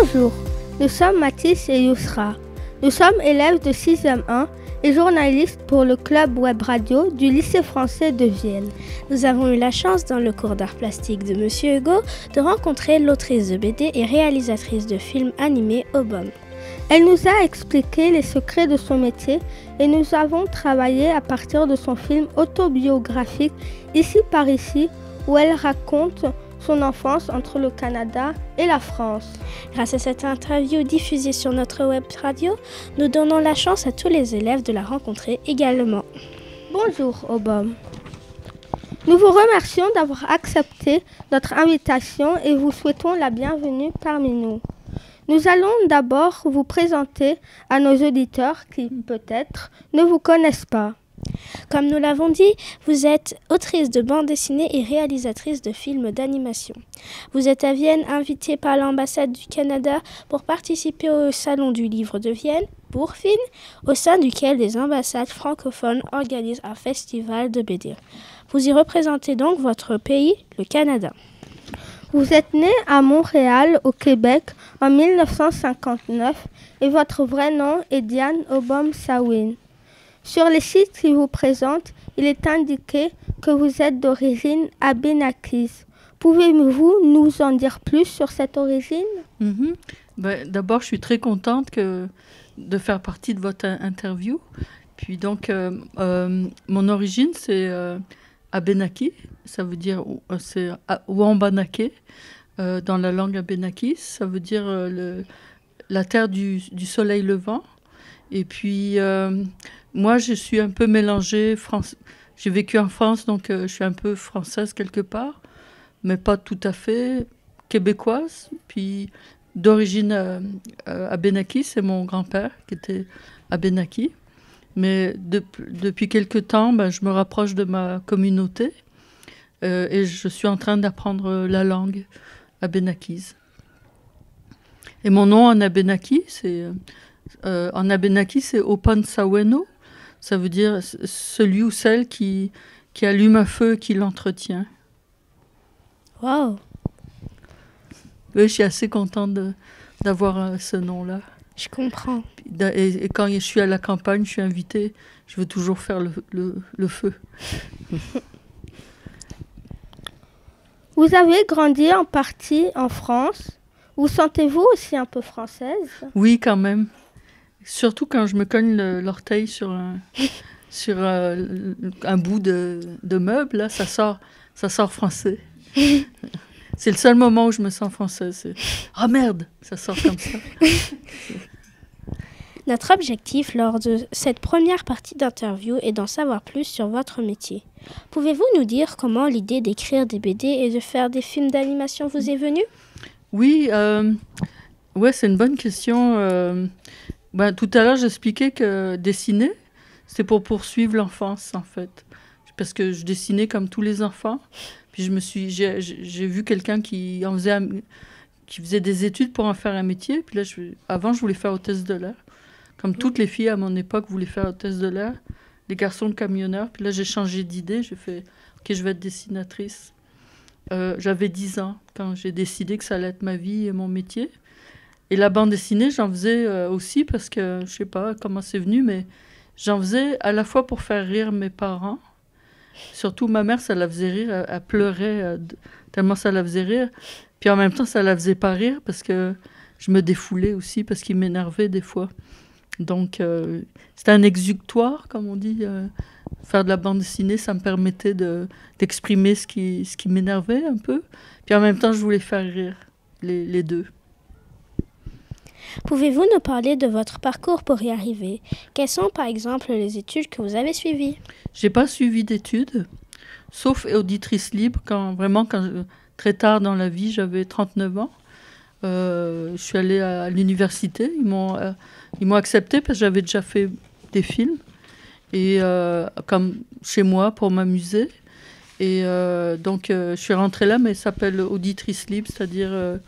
Bonjour, nous sommes Mathis et Yousra. Nous sommes élèves de 6e 1 et journalistes pour le club web radio du lycée français de Vienne. Nous avons eu la chance dans le cours d'art plastique de Monsieur Hugo de rencontrer l'autrice de BD et réalisatrice de films animés Obom. Elle nous a expliqué les secrets de son métier et nous avons travaillé à partir de son film autobiographique Ici par ici où elle raconte son enfance entre le Canada et la France. Grâce à cette interview diffusée sur notre web radio, nous donnons la chance à tous les élèves de la rencontrer également. Bonjour Obom. Nous vous remercions d'avoir accepté notre invitation et vous souhaitons la bienvenue parmi nous. Nous allons d'abord vous présenter à nos auditeurs qui, peut-être, ne vous connaissent pas. Comme nous l'avons dit, vous êtes autrice de bande dessinée et réalisatrice de films d'animation. Vous êtes à Vienne invitée par l'ambassade du Canada pour participer au Salon du Livre de Vienne, Bourfin, au sein duquel les ambassades francophones organisent un festival de BD. Vous y représentez donc votre pays, le Canada. Vous êtes née à Montréal, au Québec, en 1959 et votre vrai nom est Diane Obom Sawin. Sur les sites qui vous présentent, il est indiqué que vous êtes d'origine abénaquise. Pouvez-vous nous en dire plus sur cette origine? D'abord, je suis très contente de faire partie de votre interview. Puis donc, mon origine, c'est abénaki. Ça veut dire, c'est Ouambanake, dans la langue abénakis. Ça veut dire la terre du soleil levant. Et puis, moi, je suis un peu mélangée. J'ai vécu en France, donc je suis un peu française quelque part, mais pas tout à fait québécoise. Puis, d'origine abénaki, c'est mon grand-père qui était abénaki. Mais depuis quelque temps, je me rapproche de ma communauté et je suis en train d'apprendre la langue abénakise. Et mon nom en abénaki, c'est Opan Saweno. Ça veut dire celui ou celle qui allume un feu et qui l'entretient. Wow! Oui, je suis assez contente d'avoir ce nom-là. Je comprends. Et quand je suis à la campagne, je suis invitée, je veux toujours faire le feu. Vous avez grandi en partie en France. Vous sentez-vous aussi un peu française? Oui, quand même. Surtout quand je me cogne l'orteil sur un bout de meuble, là, ça sort français. C'est le seul moment où je me sens française. Ah merde, ça sort comme ça. Notre objectif lors de cette première partie d'interview est d'en savoir plus sur votre métier. Pouvez-vous nous dire comment l'idée d'écrire des BD et de faire des films d'animation vous est venue? Oui, ouais, c'est une bonne question. Tout à l'heure, j'expliquais que dessiner, c'est pour poursuivre l'enfance, en fait. Parce que je dessinais comme tous les enfants. Puis j'ai vu quelqu'un qui faisait des études pour en faire un métier. Puis là, avant, je voulais faire hôtesse de l'air. Comme toutes les filles à mon époque voulaient faire hôtesse de l'air. Les garçons de camionneurs. Puis là, j'ai changé d'idée. J'ai fait, OK, je vais être dessinatrice. J'avais 10 ans quand j'ai décidé que ça allait être ma vie et mon métier. Et la bande dessinée, j'en faisais aussi parce que, je sais pas comment c'est venu, mais j'en faisais à la fois pour faire rire mes parents. Surtout ma mère, ça la faisait rire. Elle pleurait tellement ça la faisait rire. Puis en même temps, ça la faisait pas rire parce que je me défoulais aussi parce qu'il m'énervait des fois. Donc, c'était un exutoire, comme on dit. Faire de la bande dessinée, ça me permettait d'exprimer ce qui m'énervait un peu. Puis en même temps, je voulais faire rire les deux. Pouvez-vous nous parler de votre parcours pour y arriver? Quelles sont, par exemple, les études que vous avez suivies? J'ai pas suivi d'études, sauf auditrice libre, très tard dans la vie, j'avais 39 ans. Je suis allée à l'université. Ils m'ont acceptée parce que j'avais déjà fait des films. Et comme chez moi, pour m'amuser. Et donc, je suis rentrée là, mais ça s'appelle auditrice libre, c'est-à-dire...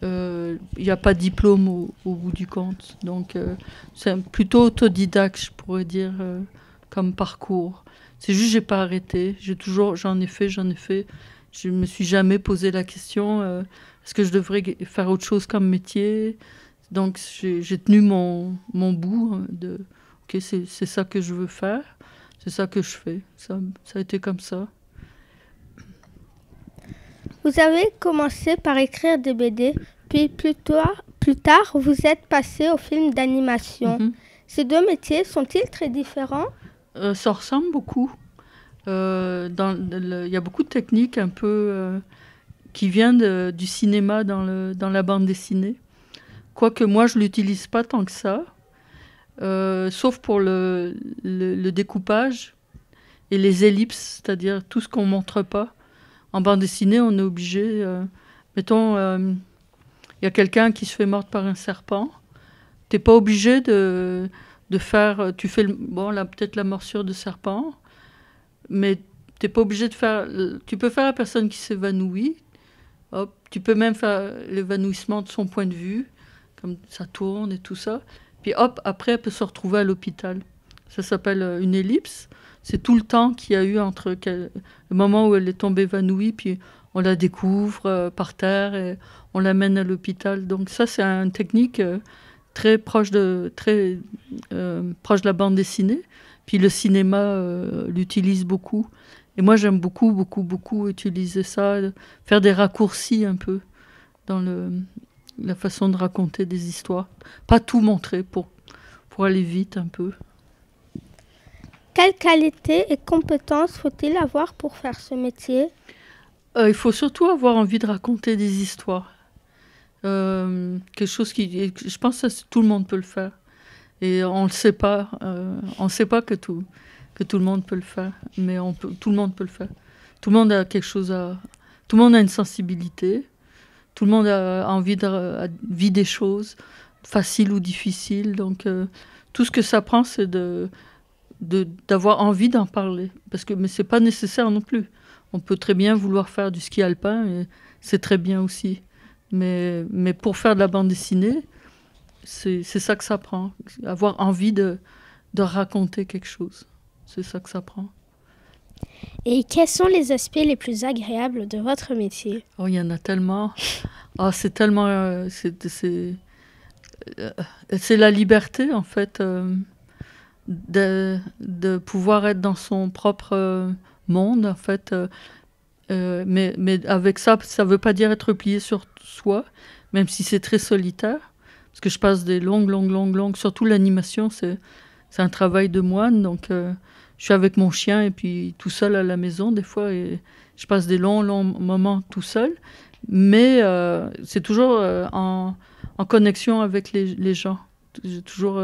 il n'y a pas de diplôme au bout du compte. Donc, c'est plutôt autodidacte, je pourrais dire, comme parcours. C'est juste que je n'ai pas arrêté. J'en ai fait. Je me suis jamais posé la question est-ce que je devrais faire autre chose comme métier. Donc j'ai tenu mon bout de ok, c'est ça que je veux faire, c'est ça que je fais. Ça a été comme ça. Vous avez commencé par écrire des BD, puis plus tard, vous êtes passé au film d'animation. Mhm. Ces deux métiers sont-ils très différents? Ça ressemble beaucoup. Il y a beaucoup de techniques un peu qui viennent du cinéma dans la bande dessinée. Quoique moi, je ne l'utilise pas tant que ça, sauf pour le découpage et les ellipses, c'est-à-dire tout ce qu'on ne montre pas. En bande dessinée, on est obligé... mettons, il y a quelqu'un qui se fait mordre par un serpent. Tu n'es pas obligé de faire... Tu fais peut-être la morsure de serpent, mais tu n'es pas obligé de faire... Tu peux faire la personne qui s'évanouit. Hop, tu peux même faire l'évanouissement de son point de vue, comme ça tourne et tout ça. Puis hop, après, elle peut se retrouver à l'hôpital. Ça s'appelle une ellipse. C'est tout le temps qu'il y a eu entre le moment où elle est tombée évanouie, puis on la découvre par terre et on l'amène à l'hôpital. Donc ça, c'est une technique très proche de la bande dessinée. Puis le cinéma l'utilise beaucoup. Et moi, j'aime beaucoup, beaucoup, beaucoup utiliser ça, faire des raccourcis un peu dans la façon de raconter des histoires. Pas tout montrer pour aller vite un peu. Quelles qualités et compétences faut-il avoir pour faire ce métier? Il faut surtout avoir envie de raconter des histoires. Quelque chose je pense que tout le monde peut le faire. Et on ne le sait pas. On ne sait pas que tout le monde peut le faire. Mais tout le monde peut le faire. Tout le monde a quelque chose tout le monde a une sensibilité. Tout le monde a envie de vivre des choses, faciles ou difficiles. Donc, tout ce que ça prend, c'est d'avoir envie d'en parler. Mais ce n'est pas nécessaire non plus. On peut très bien vouloir faire du ski alpin, et c'est très bien aussi. Mais pour faire de la bande dessinée, c'est ça que ça prend. Avoir envie de raconter quelque chose. C'est ça que ça prend. Et quels sont les aspects les plus agréables de votre métier? Oh, il y en a tellement. Oh, c'est tellement... c'est la liberté, en fait, de pouvoir être dans son propre monde, en fait. Mais avec ça ne veut pas dire être plié sur soi, même si c'est très solitaire. Parce que je passe des longues... Surtout l'animation, c'est un travail de moine, donc... je suis avec mon chien et puis tout seul à la maison des fois et je passe des longs moments tout seul. Mais c'est toujours en connexion avec les gens. J'ai toujours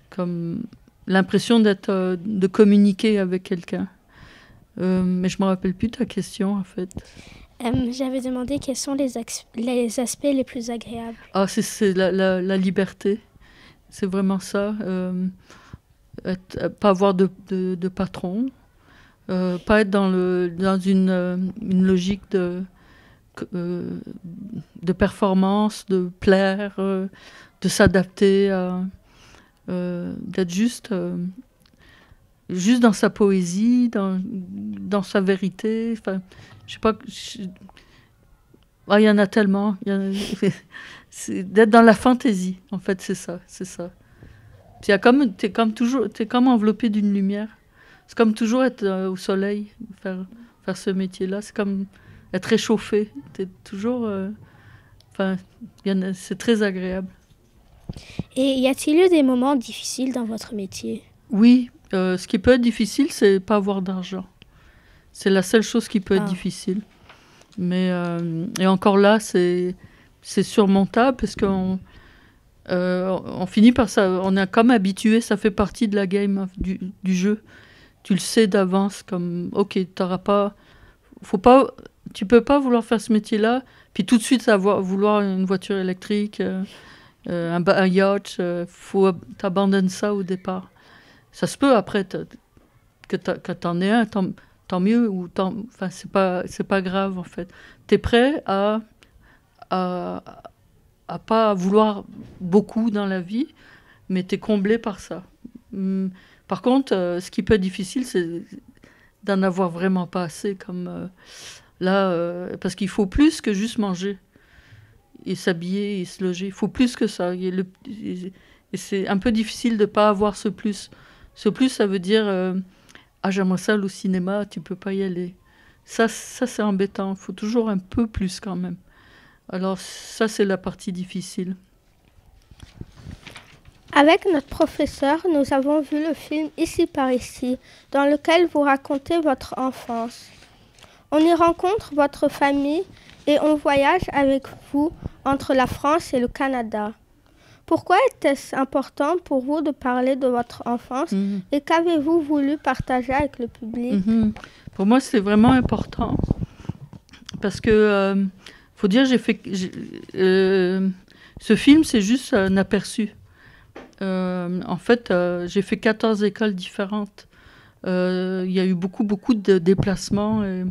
comme l'impression de communiquer avec quelqu'un. Mais je ne me rappelle plus de ta question en fait. J'avais demandé quels sont les aspects les plus agréables. Ah, c'est la liberté. C'est vraiment ça. Pas avoir de patron, pas être dans une logique de performance, de plaire, de s'adapter, d'être juste dans sa poésie, dans sa vérité. Enfin, je sais pas. Il y en a tellement. D'être dans la fantaisie, en fait, c'est ça. T'es comme enveloppé d'une lumière. C'est comme toujours être au soleil, faire ce métier-là. C'est comme être réchauffé. T'es toujours... c'est très agréable. Et y a-t-il eu des moments difficiles dans votre métier? Oui. Ce qui peut être difficile, c'est pas avoir d'argent. C'est la seule chose qui peut être difficile. Mais, et encore là, c'est surmontable parce qu'on... on finit par ça, on est comme habitué, ça fait partie de la game du jeu. Tu le sais d'avance, comme ok, tu peux pas vouloir faire ce métier-là, puis tout de suite vouloir une voiture électrique, un yacht, t'abandonnes ça au départ. Ça se peut après que t'en aies un, tant mieux, enfin c'est pas grave en fait. T'es prêt à pas vouloir beaucoup dans la vie, mais tu es comblé par ça. Par contre, ce qui peut être difficile, c'est d'en avoir vraiment pas assez, comme Là, parce qu'il faut plus que juste manger et s'habiller et se loger. Il faut plus que ça. Et c'est un peu difficile de ne pas avoir ce plus. Ce plus, ça veut dire ah, j'aimerais ça au cinéma, tu peux pas y aller. Ça c'est embêtant. Il faut toujours un peu plus quand même. Alors ça, c'est la partie difficile. Avec notre professeur, nous avons vu le film Ici par ici, dans lequel vous racontez votre enfance. On y rencontre votre famille et on voyage avec vous entre la France et le Canada. Pourquoi était-ce important pour vous de parler de votre enfance et qu'avez-vous voulu partager avec le public? Pour moi, c'est vraiment important parce que, faut dire, ce film, c'est juste un aperçu. En fait, j'ai fait 14 écoles différentes. Il y a eu beaucoup de déplacements et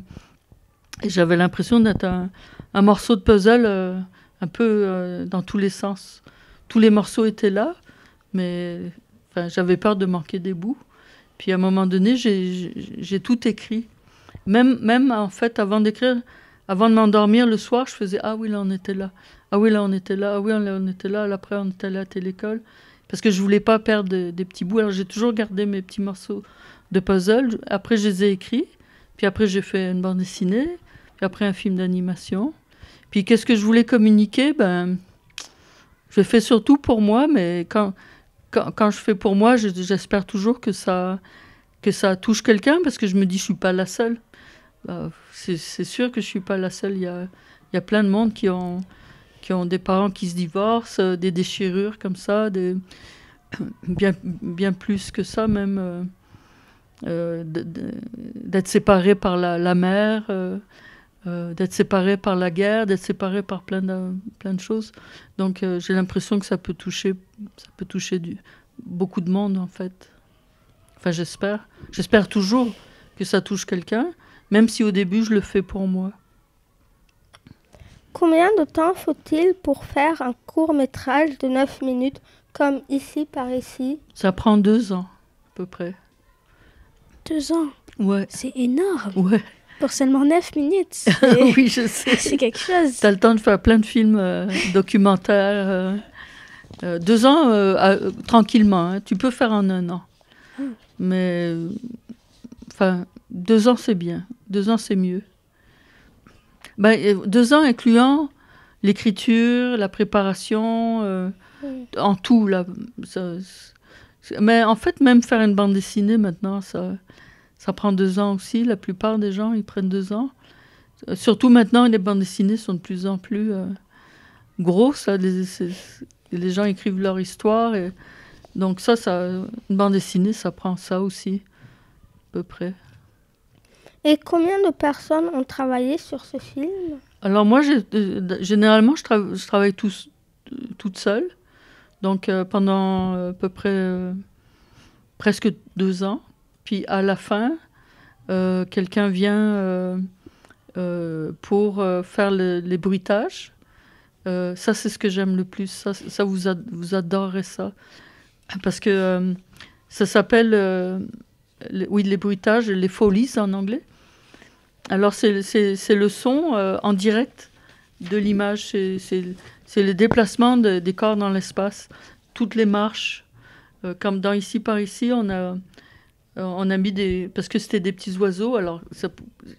j'avais l'impression d'être un morceau de puzzle un peu dans tous les sens. Tous les morceaux étaient là, mais j'avais peur de manquer des bouts. Puis à un moment donné, j'ai tout écrit. Même en fait, avant d'écrire, avant de m'endormir le soir, je faisais « Ah oui, là, on était là. Ah oui, là, on était là. Ah oui, là, on était là. Après, on était allé à telle école. » Parce que je ne voulais pas perdre des petits bouts. Alors, j'ai toujours gardé mes petits morceaux de puzzle. Après, je les ai écrits. Puis après, j'ai fait une bande dessinée. Puis après, un film d'animation. Puis, qu'est-ce que je voulais communiquer? Je le fais surtout pour moi, mais quand je fais pour moi, j'espère toujours que ça touche quelqu'un, parce que je me dis, je ne suis pas la seule. C'est sûr que je ne suis pas la seule. Il y a plein de monde qui ont des parents qui se divorcent, des déchirures comme ça, bien plus que ça même, d'être séparés par la mère, d'être séparés par la guerre, d'être séparés par plein de choses. Donc j'ai l'impression que ça peut toucher beaucoup de monde en fait. Enfin j'espère toujours que ça touche quelqu'un, même si au début je le fais pour moi. Combien de temps faut-il pour faire un court-métrage de 9 minutes comme Ici par ici? Ça prend 2 ans, à peu près. 2 ans? Ouais. C'est énorme. Ouais. Pour seulement 9 minutes. Oui, je sais. C'est quelque chose. Tu as le temps de faire plein de films documentaires. 2 ans, tranquillement. Hein. Tu peux faire en 1 an. Mais, 2 ans, c'est bien. 2 ans, c'est mieux. 2 ans incluant l'écriture, la préparation, en tout. Là, mais en fait, même faire une bande dessinée maintenant, ça prend 2 ans aussi. La plupart des gens, ils prennent 2 ans. Surtout maintenant, les bandes dessinées sont de plus en plus grosses. Là, les gens écrivent leur histoire. Et, donc une bande dessinée, ça prend ça aussi, à peu près. Et combien de personnes ont travaillé sur ce film? Alors moi, généralement, je travaille toute seule. Donc pendant à peu près presque 2 ans. Puis à la fin, quelqu'un vient pour faire les bruitages. Ça, c'est ce que j'aime le plus. Ça vous adorerez ça. Parce que ça s'appelle, les bruitages, les Follies en anglais. Alors, c'est le son en direct de l'image. C'est le déplacement des corps dans l'espace. Toutes les marches. Comme dans Ici par ici, on a mis parce que c'était des petits oiseaux, alors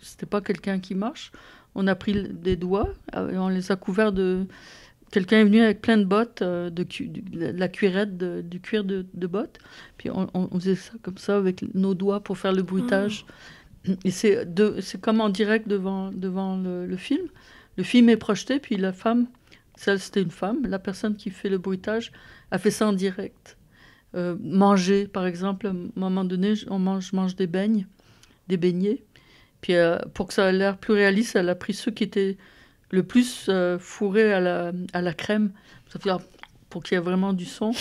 c'était pas quelqu'un qui marche. On a pris des doigts et on les a couverts de... Quelqu'un est venu avec plein de bottes, la cuirette, du cuir de bottes. Puis on faisait ça comme ça avec nos doigts pour faire le bruitage. Et c'est comme en direct devant le film. Le film est projeté, puis la femme, c'était une femme, la personne qui fait le bruitage a fait ça en direct. Manger, par exemple, à un moment donné, je mange des beignets. Puis pour que ça ait l'air plus réaliste, elle a pris ceux qui étaient le plus fourrés à la crème, pour qu'il y ait vraiment du son.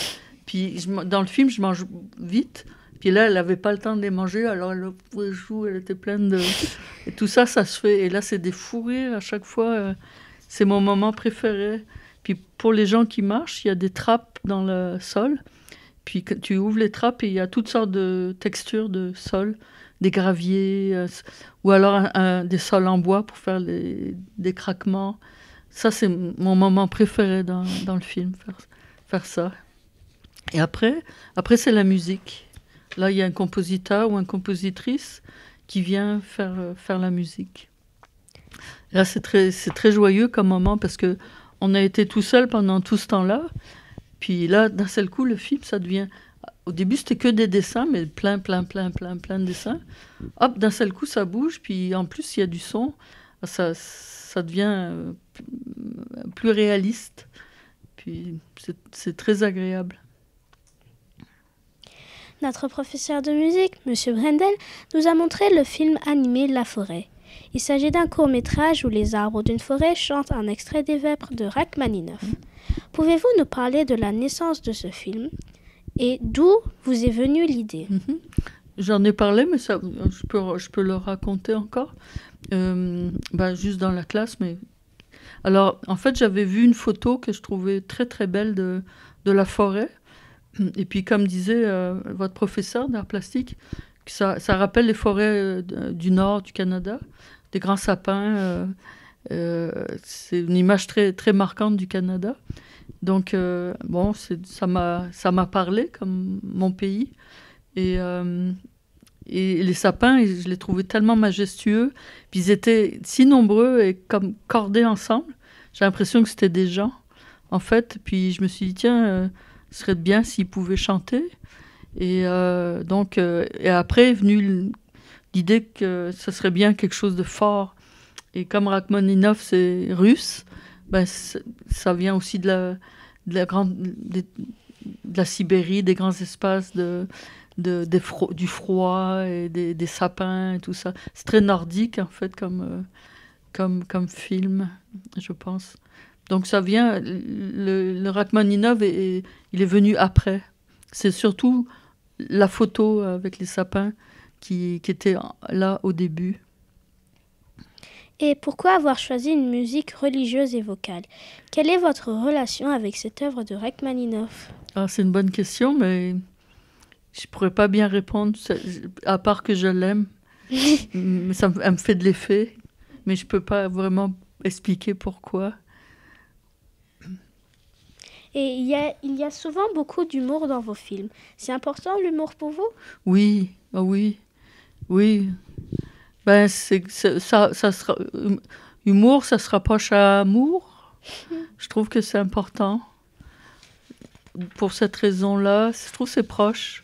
Puis dans le film, je mange vite. Puis là, elle n'avait pas le temps de les manger, alors elle était pleine de... Et tout ça, ça se fait. Et là, c'est des fous rires à chaque fois. C'est mon moment préféré. Puis pour les gens qui marchent, il y a des trappes dans le sol. Puis tu ouvres les trappes et il y a toutes sortes de textures de sol, des graviers, ou alors des sols en bois pour faire des craquements. Ça, c'est mon moment préféré dans le film, faire ça. Et après c'est la musique. Là, il y a un compositeur ou une compositrice qui vient faire la musique. Et là, c'est très joyeux comme moment parce qu'on a été tout seul pendant tout ce temps-là. Puis là, d'un seul coup, le film, ça devient... Au début, c'était que des dessins, mais plein de dessins. Hop, d'un seul coup, ça bouge. Puis en plus, il y a du son. Ça devient plus réaliste. Puis c'est très agréable. Notre professeur de musique, M. Brendel, nous a montré le film animé La Forêt. Il s'agit d'un court-métrage où les arbres d'une forêt chantent un extrait des Vêpres de Rachmaninoff. Pouvez-vous nous parler de la naissance de ce film et d'où vous est venue l'idée? J'en ai parlé, mais je peux le raconter encore. Juste dans la classe. Mais... Alors, en fait, j'avais vu une photo que je trouvais très, très belle de la forêt. Et puis, comme disait votre professeur d'art plastique, ça rappelle les forêts du nord du Canada, des grands sapins. C'est une image très, très marquante du Canada. Donc, ça m'a parlé comme mon pays. Et les sapins, je les trouvais tellement majestueux. Puis ils étaient si nombreux et comme cordés ensemble. J'ai l'impression que c'était des gens, en fait. Puis je me suis dit, tiens... ce serait bien s'ils pouvaient chanter. Et après est venue l'idée que ce serait bien quelque chose de fort. Et comme Rachmaninoff, c'est russe, ça vient aussi de la Sibérie, des grands espaces du froid et des sapins et tout ça. C'est très nordique, en fait, comme film, je pense. Donc ça vient, le Rachmaninoff, il est venu après. C'est surtout la photo avec les sapins qui était là au début. Et pourquoi avoir choisi une musique religieuse et vocale? Quelle est votre relation avec cette œuvre de Rachmaninoff? C'est une bonne question, mais je ne pourrais pas bien répondre, à part que je l'aime. Elle me fait de l'effet, mais je ne peux pas vraiment expliquer pourquoi. Et il y a souvent beaucoup d'humour dans vos films. C'est important l'humour pour vous? Oui. Ça sera, humour, ça se rapproche à amour. Je trouve que c'est important. Pour cette raison-là, je trouve que c'est proche.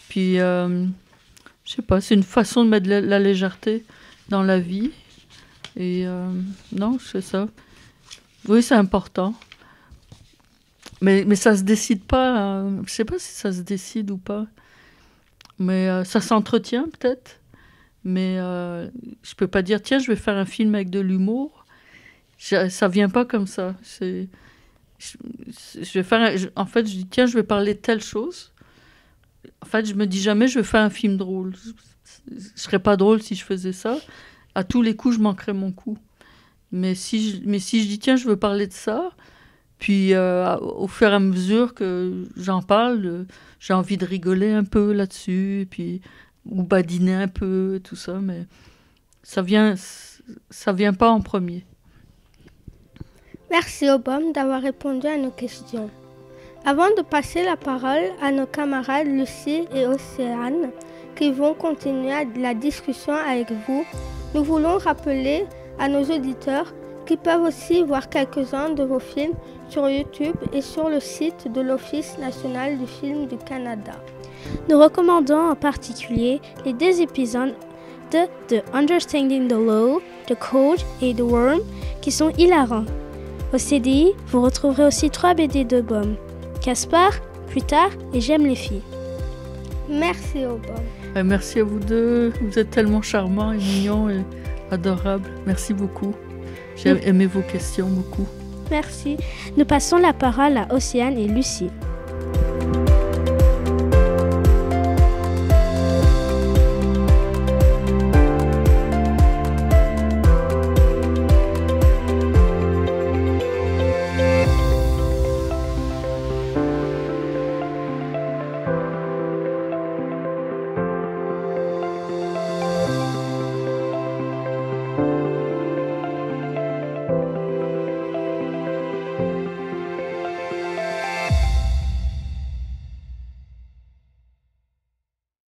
Puis, je sais pas, c'est une façon de mettre la légèreté dans la vie. Et non, c'est ça. Oui, c'est important. Mais ça se décide pas. Je sais pas si ça se décide ou pas. Mais ça s'entretient peut-être. Mais je peux pas dire, tiens, je vais faire un film avec de l'humour. Ça vient pas comme ça. En fait, je dis, tiens, je vais parler de telle chose. En fait, je me dis jamais, je vais faire un film drôle. Je serais pas drôle si je faisais ça. À tous les coups, je manquerais mon coup. Mais si je dis, tiens, je veux parler de ça... Puis, au fur et à mesure que j'en parle, j'ai envie de rigoler un peu là-dessus, puis, ou badiner un peu, tout ça, mais ça vient pas en premier. Merci Obom d'avoir répondu à nos questions. Avant de passer la parole à nos camarades Lucie et Océane, qui vont continuer la discussion avec vous, nous voulons rappeler à nos auditeurs qui peuvent aussi voir quelques-uns de vos films sur YouTube et sur le site de l'Office national du film du Canada. Nous recommandons en particulier les 2 épisodes de The Understanding the Law, The Code et The Worm qui sont hilarants. Au CDI, vous retrouverez aussi 3 BD d'Obom, Caspar, Plus tard et J'aime les filles. Merci Obom. Merci à vous deux, vous êtes tellement charmants et mignons et adorables. Merci beaucoup. J'ai aimé vos questions beaucoup. Merci. Nous passons la parole à Océane et Lucie.